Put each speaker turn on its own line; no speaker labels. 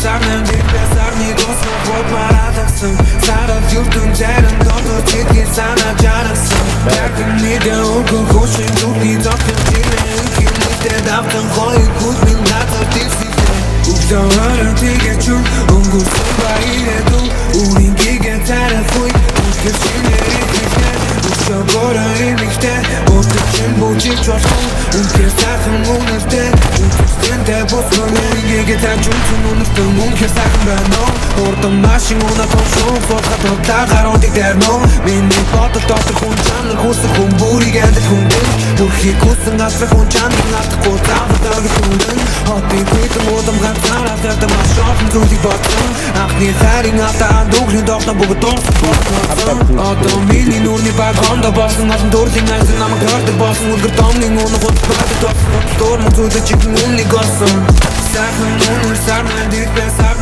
сарнан дипэ сарны госно хот маратаксан сарал юртун заран дото тетги сана жараксан бакын мидэ око хошин дупи доктор тимэн кимнитэ давтан хой кут мин нато типсите уктавара тигэ чун онгус баирэду урин гигэ тарафуй укэчинэри тихэ укшабора имихтэ отчын бочик чошон укэ сахан унэртэ укэстэнтэ босман урин гигэ тачун чун унэртэн ункэ сахан бано ордон машин уна тошон фотха тотта гаронтик дэрно миний бодол дотор хүн чанар хүсэх хүн бүрийг амдал хүндэн бүрхийг хүсэн газар хүн чанар наадахгүй заавал хүндэн хотын хүйтэн удам ганцаараа тэрдэ маш шофн зүйлийг бодсон анхны хайрын атаа дүүхний доохно бүгд дууссан одоо миний нүрний багондо болсон олон төрлийн айсан намайг хөрдөг болсон үлгэр домның унах утгаадаг дуурман зүйлэг чигэн үннийг олсон сайхан үнэр сарнан дипэ сарнан